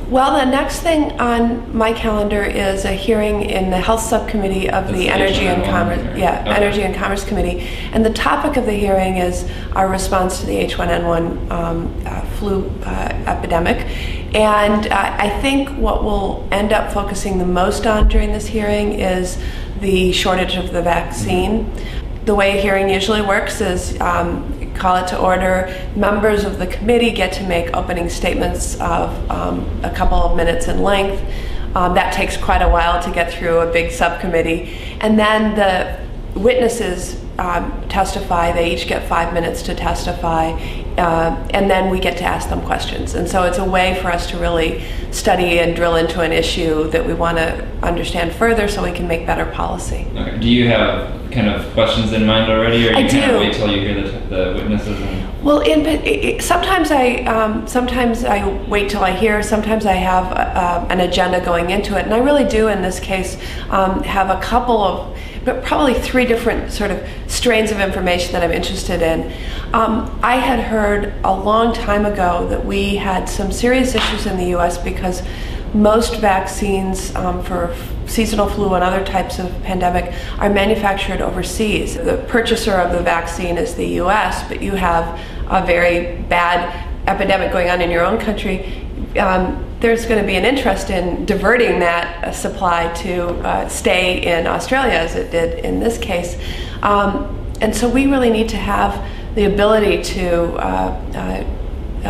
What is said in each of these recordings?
Well, the next thing on my calendar is a hearing in the Health Subcommittee of the Energy and Commerce, Energy and Commerce Committee, and the topic of the hearing is our response to the H1N1 flu epidemic. And I think what we'll end up focusing the most on during this hearing is the shortage of the vaccine. The way a hearing usually works is call it to order. Members of the committee get to make opening statements of a couple of minutes in length. That takes quite a while to get through a big subcommittee. And then the witnesses testify. They each get 5 minutes to testify. And then we get to ask them questions. And so it's a way for us to really study and drill into an issue that we want to understand further so we can make better policy. Okay. Do you have kind of questions in mind already, or you kind of wait till you hear the witnesses? Well, sometimes I wait till I hear. Sometimes I have an agenda going into it, and I really do in this case have a couple of, but probably 3 different sort of strains of information that I'm interested in. I had heard a long time ago that we had some serious issues in the U.S. because most vaccines for seasonal flu and other types of pandemic are manufactured overseas. The purchaser of the vaccine is the U.S., but you have a very bad epidemic going on in your own country. There's going to be an interest in diverting that supply to stay in Australia, as it did in this case. And so we really need to have the ability to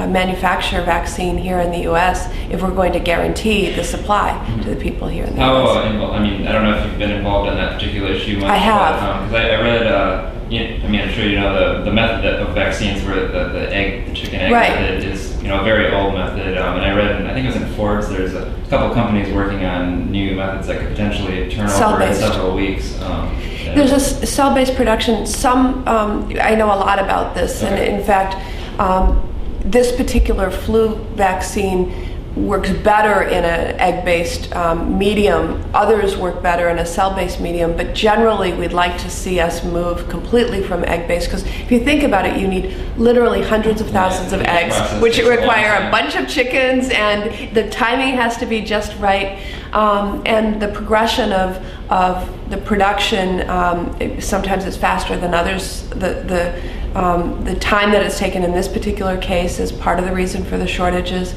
manufacture vaccine here in the U.S. if we're going to guarantee the supply to the people here in the U.S. I mean, I don't know if you've been involved in that particular issue much. I have. Because I read, I mean, I'm sure you know the method of vaccines where the chicken egg method is, a very old method. And I read, I think it was in Forbes, there's a couple companies working on new methods that could potentially turn over in several weeks. There's a cell-based production. I know a lot about this, and in fact, this particular flu vaccine works better in an egg-based medium. Others work better in a cell-based medium, but generally we'd like to see us move completely from egg-based, because if you think about it, you need literally hundreds of thousands of eggs, which require a bunch of chickens, and the timing has to be just right, and the progression of the production sometimes is faster than others. The time that it's taken in this particular case is part of the reason for the shortages.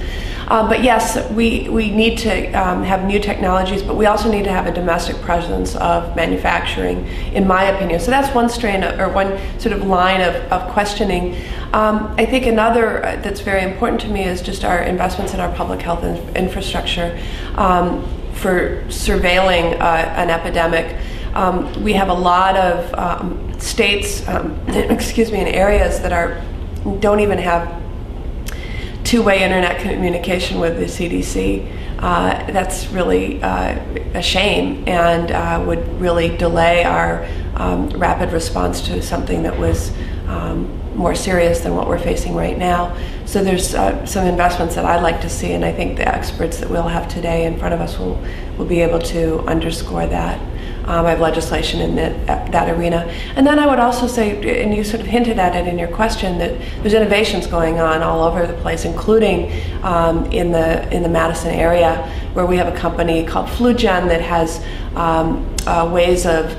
But yes, we need to have new technologies, but we also need to have a domestic presence of manufacturing, in my opinion. So that's one strain, or one sort of line of questioning. I think another that's very important to me is just our investments in our public health infrastructure for surveilling an epidemic. We have a lot of states, in areas that don't even have two-way internet communication with the CDC. That's really a shame, and would really delay our rapid response to something that was more serious than what we're facing right now. So there's some investments that I'd like to see, and I think the experts that we'll have today in front of us will be able to underscore that. I have legislation in that arena. And then I would also say, and you sort of hinted at it in your question, that there's innovations going on all over the place, including in the Madison area, where we have a company called FluGen that has ways of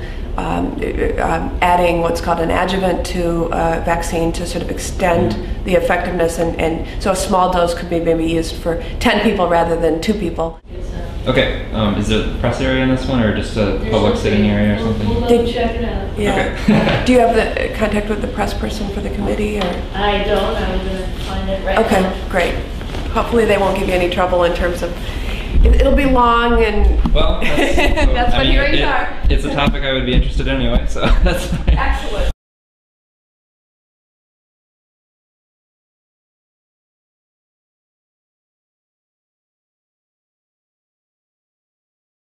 adding what's called an adjuvant to vaccine to sort of extend the effectiveness, and so a small dose could be maybe used for 10 people rather than 2 people. Okay, is there a press area in this one, or just a public sitting area or something? We'll check it out. Yeah. Okay. Do you have the contact with the press person for the committee? Or? I don't. I'm going to find it right now. Okay, great. Hopefully they won't give you any trouble in terms of, it'll be long, and well, that's what hearings are. It's a topic I would be interested in anyway, so that's fine. Excellent.